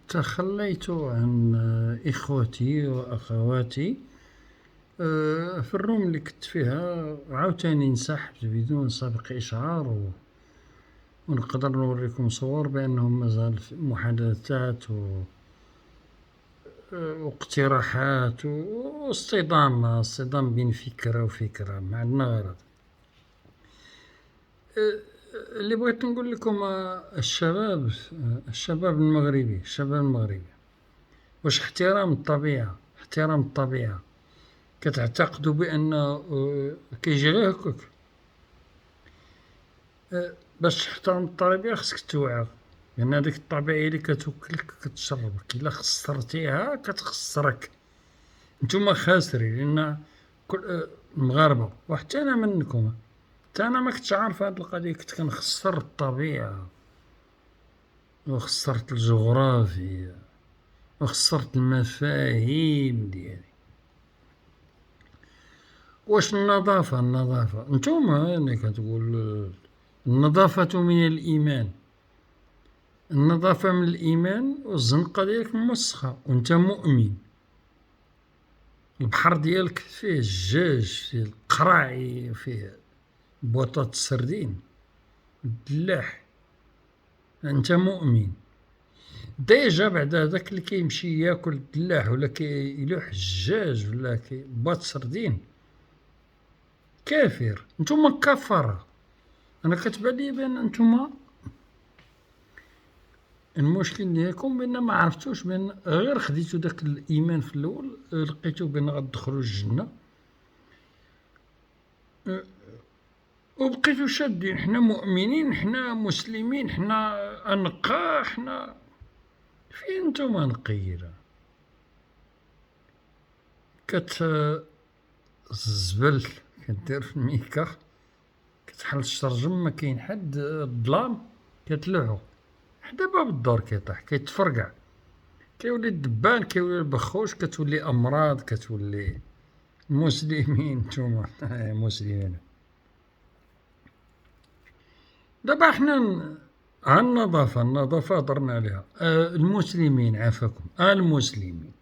تخليت عن إخوتي وأخواتي في الروم اللي كنت فيها، عاوتاني انسحبت بدون سابق إشعار، ونقدر نوريكم صور بأنهم مازال في محادثات واقتراحات واصطدام بين فكرة وفكرة، ما عندنا غرض. اللي بغيت نقول لكم الشباب المغربي واش احترام الطبيعة كتعتقدوا بأن كيجي غير هكاك؟ باش تحترم الطبيعة خصك توعى، لأن هذيك الطبيعة هي اللي كتوكلك كتشربك، إلا خسرتيها كتخسرك، نتوما خاسرين، لأن كل المغاربة وحتى أنا منكم، حتى أنا ما كنتش عارف هاد القضية، كنت كنخسر الطبيعة وخسرت الجغرافيا وخسرت المفاهيم ديالي. واش النظافة نتوما اللي كتقول النظافة من الإيمان، النظافة من الإيمان، والزنقة ديالك موسخة وانت مؤمن، البحر ديالك فيه الدجاج، فيه القراعي، فيه بواطات السردين، الدلاح، انت مؤمن. ديجا بعد هذاك اللي كيمشي ياكل الدلاح ولا كيلوح الدجاج ولا بواط سردين كافر، نتوما كفرة. انا كتبان لي بان نتوما المشكل ديالكم بان ما عرفتوش، بان غير خديتو داك الايمان في الاول، لقيتو بان غتدخلوا الجنه وبقيتو شادين، حنا مؤمنين، حنا مسلمين، حنا انقى، حنا فين نتوما نقيره؟ الزبل كدير في الميكا، كتحل الشرجم، ما كاين حد، الظلام كتلوحو حدا باب الدار كيطيح كيتفرقع، كيولي الدبان، كيولي البخوش، كتولي امراض، كتولي مسلمين نتوما مسلمين. دابا حنا ها النظافة هضرنا عليها. المسلمين عافاكم، المسلمين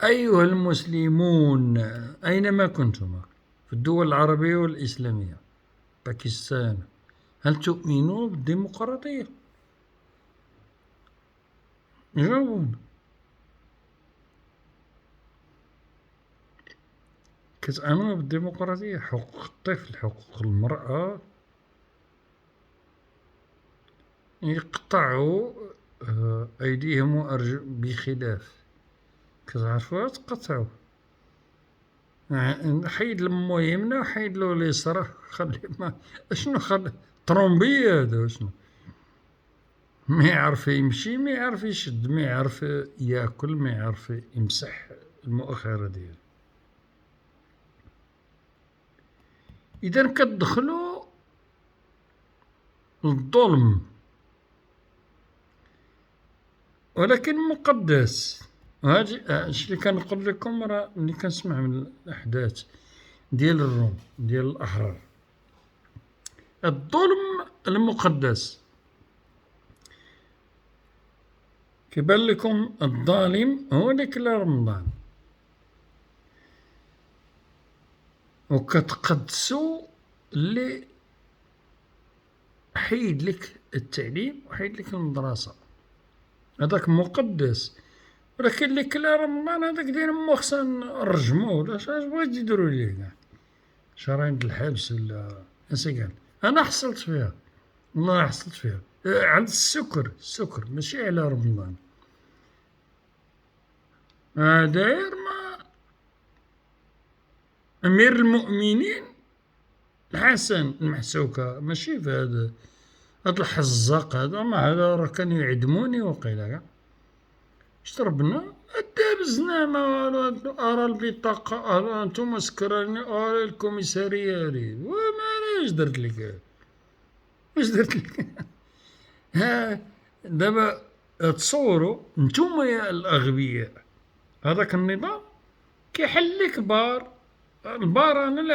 أيها المسلمون أينما كنتم في الدول العربية والإسلامية، باكستان، هل تؤمنون بالديمقراطية؟ جاوبونا. كتآمنوا بالديمقراطية، حقوق الطفل، حقوق المرأة، يقطعوا أيديهم وأرجل بخلاف، كتعرفوها تقطعوا، حيد لمو يمنى وحيد له اليسرى، خلي ما اشنو طرومبي هذا شنو، ما يعرف يمشي، ما يعرف يشد، ما يعرف ياكل، ما يعرف يمسح المؤخرة ديالو. إذا كتدخلوا للظلم، ولكن مقدس. هادي اش اللي كنقول لكم، راه ملي كنسمع من الأحداث ديال الروم ديال الأحرار، الظلم المقدس. كيبان لكم الظالم هو اللي كلا رمضان، وكتقدسو اللي حيد لك التعليم وحيد لك المدرسة، هذاك مقدس. ولكن اللي كلا رمضان هذاك داير مو خصنا نرجموه، ولا اش بغيت يديروا ليه كاع، شراين د الحبس ولا اش قال. انا حصلت فيها، والله حصلت فيها، على السكر ماشي على رمضان. داير ما أمير المؤمنين الحسن المحسوكة، ماشي في هاد الحزاق هذا، ما هذا راه كانوا يعدموني وقيلا كاع. شربنا دابزنا، ما أرى البطاقة، أنتم سكراني، أرى الكوميسارية لي، وما اش درت لك، ها دابا تصوروا نتوما يا الأغبياء، هذاك النظام كيحل لك البار أنا اللي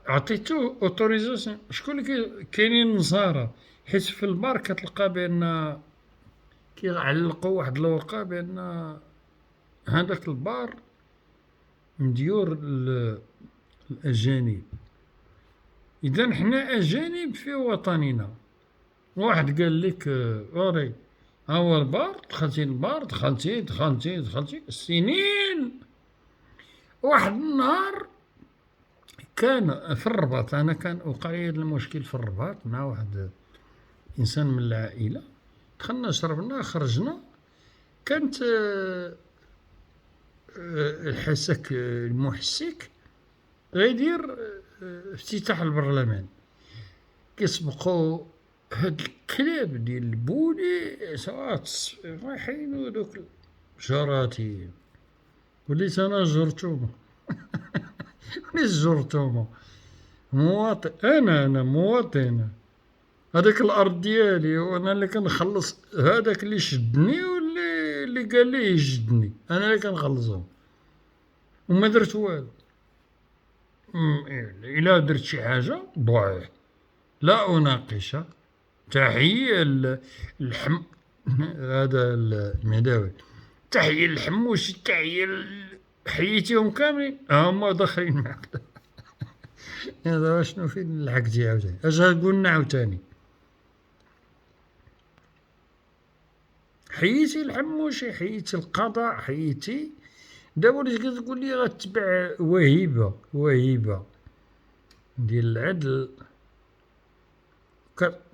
عطيتو اوتوريزاسيون. شكون اللي كاينين النصارى حيت في البار كتلقى بأن كيعلقوا واحد الورقة بأن هذاك البار مديور الأجانب، إذا حنا أجانب في وطننا. واحد قال لك أوري ها هو البار، دخلتي البار، دخلتي سنين. واحد النهار كان في الرباط، أنا كان وقع لي هذا المشكل في الرباط مع واحد إنسان من العائلة، دخلنا شربنا خرجنا، كانت الحسك المحسك غيدير افتتاح البرلمان، كيسبقوا هاد الكلاب ديال البولي ساعات رايحين دوك جراتي. وليت أنا جرتهم وليت جرتهم مواطن، أنا مواطن، هذيك الأرض ديالي وأنا اللي كنخلص. هذاك اللي شدني واللي قال لي يجدني، أنا اللي كنخلصهم وما درت والو. إلا درت شي حاجة ضايع لا أناقش. تحية هذا المداوي، تحية للحموش، تحية حييتيهم كاملين هما داخلين معاك. هذا شنو فين لحقتي عاوتاني؟ اش قلنا عاوتاني؟ حييتي الحموشي، حييتي القضاء، حييتي. دابا وليت كتقول لي غتبع وهيبة ديال العدل،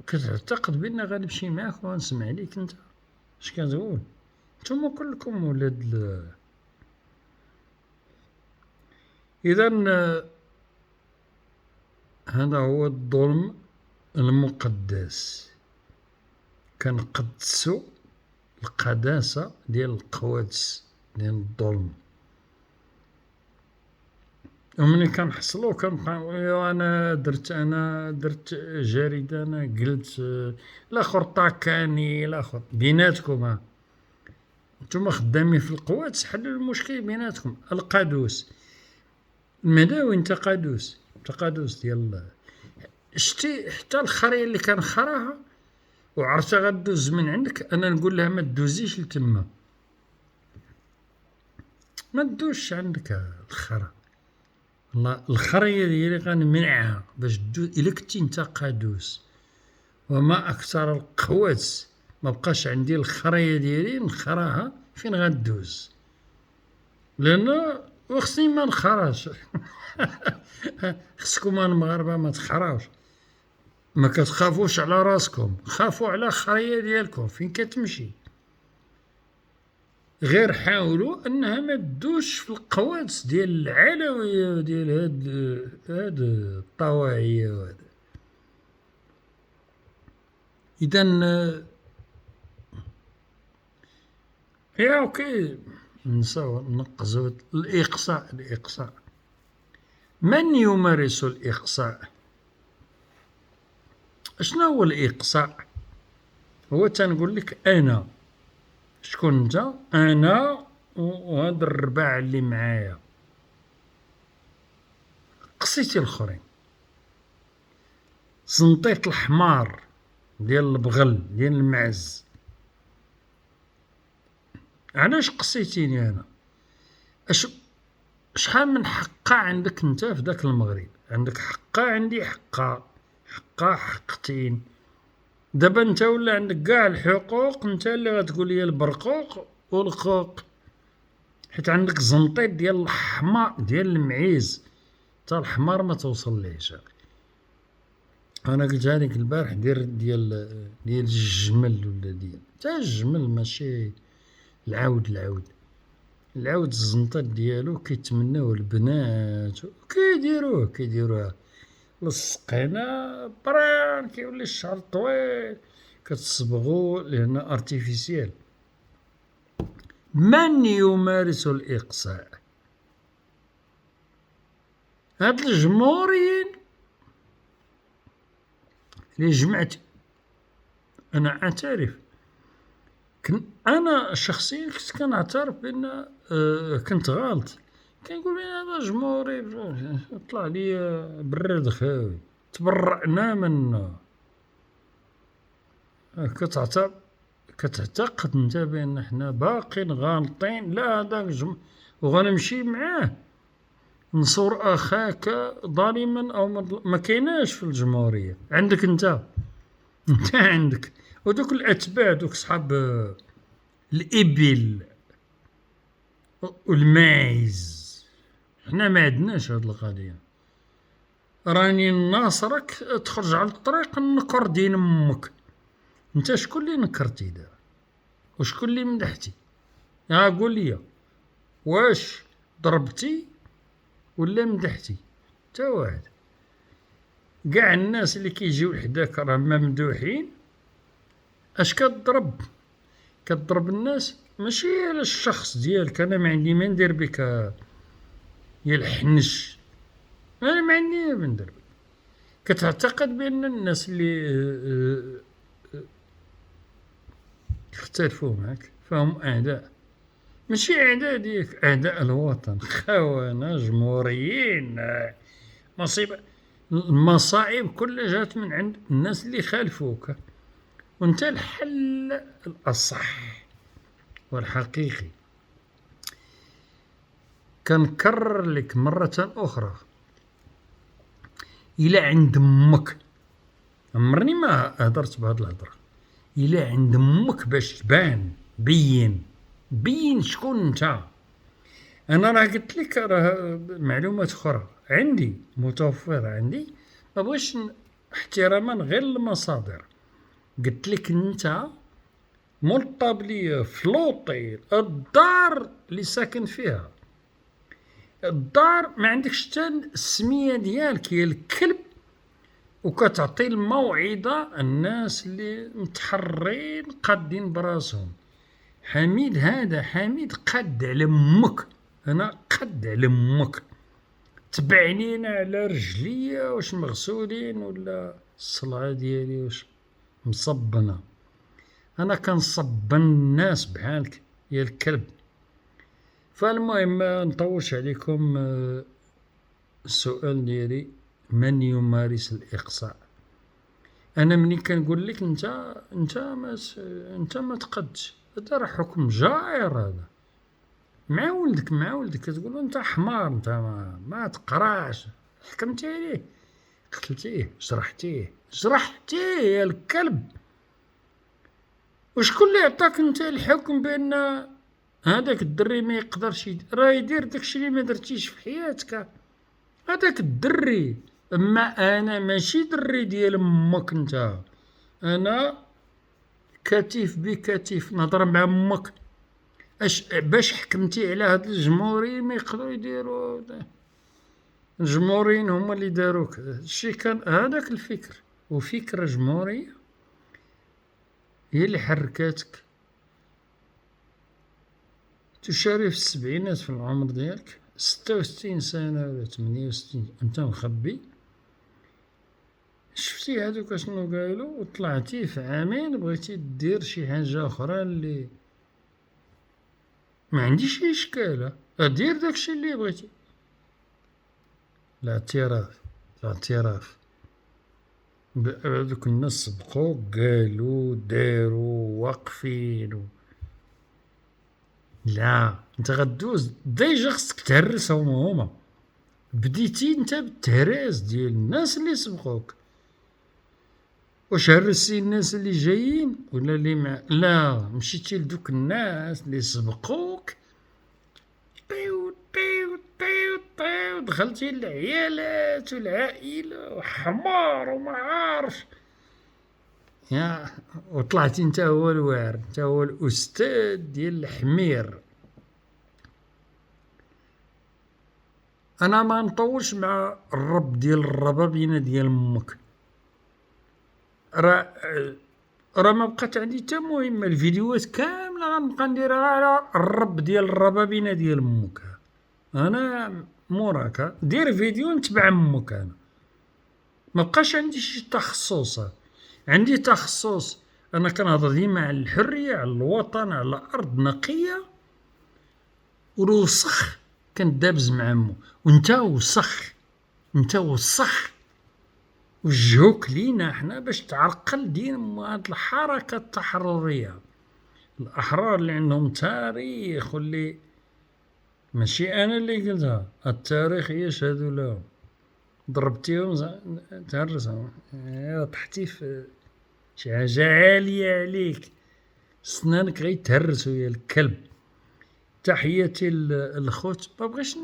كتعتقد بان غنمشي معاك وغنسمع ليك انت اش كتقول. نتوما كلكم ولاد اذا هذا هو الظلم المقدس، كنقدسو القداسة ديال القوادس ديال الظلم. وملي كنحصلو كنبقى أنا درت جريدة، أنا قلت الآخر طاكاني، الآخر بيناتكم. نتوما خدامين في القوادس، حلوا المشكل بيناتكم. القادوس المداوي، انت قادوس ديال شتي حتى الخريه اللي كنخراها وعرفتها غدوز من عندك، انا نقول لها ما تدوزيش لتما، ما تدوزش عندك الخرا. والله الخريه ديالي غنمنعها باش تدوز. الا كنتي انت قادوس وما اكثر القوادس، ما بقاش عندي الخريه ديالي نخراها فين غدوز، لان وخصني ما نخراش. خصكم المغاربه ما تخراوش، ما كتخافوش على راسكم، خافوا على الخريه ديالكم فين كتمشي. غير حاولوا انها ما تدوش في القوادس ديال العلويه ديال هاد الطواعيه وهذا. اذا يا اوكي نساو نقزوا الإقصاء. من يمارس الإقصاء؟ شنو هو الإقصاء؟ هو تنقول لك أنا، شكون أنت؟ أنا وهاد الرباع اللي معايا قصيتي الآخرين، زنطيت الحمار ديال البغل ديال المعز. علاش قصيتيني أنا؟ شحال من حقة عندك انت في داك المغرب؟ عندك حقة، عندي حقة حقتين. دابا انت ولا عندك كاع الحقوق، انت اللي غتقول لي البرقوق والقوق، حيت عندك زنطيط ديال الحمار ديال المعيز، تا الحمار ما توصل ليش. انا قلتها لك البارح ديال الجمل، ولا ديال تا الجمل ماشي العود الزنطيط ديالو كيتمناوه البنات كيديروها للسقينه بران، كيولي الشعر طويل كتصبغو لأن ارتيفيسيال. من يمارس الإقصاء؟ هاد الجمهوريين اللي جمعت. أنا أعترف، أنا شخصيا كنت كنعترف بأن كنت غلط. كنقول بأن هذا جمهوري طلع لي براد خاوي، تبرأنا منه. كتعتقد انت بان حنا باقين غالطين؟ لا، هذاك وغنمشي معاه نصور اخاك ظالما او ما كايناش في الجمهوريه. عندك انت عندك ودوك الاتباع، دوك صحاب الابل والماعز. حنا ما عندناش هاد القضيه. راني ناصرك تخرج على الطريق النكر دين امك. انت شكون اللي نكرتي دابا وشكون اللي مدحتي؟ قول لي، واش ضربتي ولا مدحتي؟ تا واحد. كاع الناس اللي كيجيو حداك راه ممدوحين. اش كتضرب الناس ماشي على الشخص ديالك. انا ما عندي ما ندير بك يا الحنش، انا ما عندي ما ندير بك. كتعتقد بان الناس اللي يختلفوا معك فهم اعداء. ماشي اعداء ديالك، اعداء الوطن، خونه جمهوريين. مصيبه. المصائب كلها جات من عند الناس اللي خالفوك. وانت الحل الاصح والحقيقي كنكرر لك مرة أخرى، إلا عند أمك، عمرني ما هدرت بهاد الهضرة، إلا عند أمك باش تبان بين شكون انت. أنا راه قلت لك راه معلومات أخرى عندي متوفرة عندي، ما بغيتش احتراما غير المصادر. قلت لك انت مول طابلية في لوطيل، الدار اللي ساكن فيها، الدار ما عندكش حتى السميه ديالك هي الكلب، وكتعطي الموعظه الناس اللي متحرين قادين براسهم. حميد هذا حميد قد على امك، انا قد على امك. تبعنينا على رجليا واش مغسولين ولا الصلعه ديالي واش مصبنه. انا كنصبن الناس بحالك يا الكلب. فالمهم ما نطولش عليكم. السؤال ديالي، من يمارس الإقصاء؟ أنا مني كنقول لك أنت ما تقدش، هذا راه حكم جائر. هذا مع ولدك كتقول أنت حمار، أنت ما تقراش. حكمتي عليه، قتلتيه، جرحتيه يا الكلب. وشكون اللي عطاك أنت الحكم بأن هذاك الدري ما يقدرش راه يدير داكشي اللي ما درتيش في حياتك؟ هذاك الدري. اما انا ماشي دري ديال امك انت، انا كتيف بكتيف نهضر مع امك. باش حكمتي على هاد الجمهوريين ما يقدروا يديروا؟ الجمهوريين هما اللي داروك. الشي كان هذاك الفكر، وفكرة جمهورية هي اللي حركاتك. تشاري في السبعينات في العمر ديالك، 66 سنة ولا 68، انت مخبي. شفتي هادوك اشنو قالوا وطلعتي في عامين بغيتي دير شي حاجة أخرى اللي ما عنديش شي إشكال. دير داكشي اللي بغيتي. الاعتراف هادوك الناس سبقوك قالوا داروا واقفين لا، انت غدوز ديجا خصك تهرسهم هما. بديتي انت بالتهراس ديال الناس اللي سبقوك. واش هرسي الناس اللي جايين ولا اللي لا، مشيتي لدوك الناس اللي سبقوك، طيو طيو طيو طيو، دخلتي العيالات والعائلة وحمار وما عارف وطلعتي انت هو الواعر، انت هو الاستاذ ديال الحمير. انا ما نطولش مع الرب ديال الربابينه ديال امك. راه ما بقات عندي حتى مهمه. الفيديوهات كامله غنبقى نديرها على الرب ديال الربابينه ديال امك. انا موراك دير فيديو نتبع امك. انا ما بقاش عندي شي تخصص. عندي تخصص، انا كنهضر ديما على الحريه، على الوطن، على ارض نقيه. والوسخ كان دابز مع امو، وانت وسخ. وجهوك لينا حنا باش تعرقل دين هاد الحركة التحررية، الأحرار اللي عندهم تاريخ واللي ماشي أنا اللي قلتها، التاريخ يشهد له. ضربتيهم تهرسهم، طحتي في شي حاجة عالية عليك، سنانك غيتهرسو يا الكلب. تحياتي الخوت، مبغيش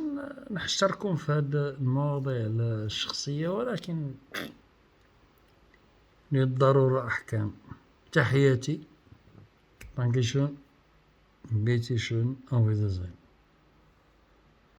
نحشركم في هاد المواضيع الشخصية، ولكن للضرورة أحكام. تحياتي، Dankeschön, bitte schön, auf Wiedersehen.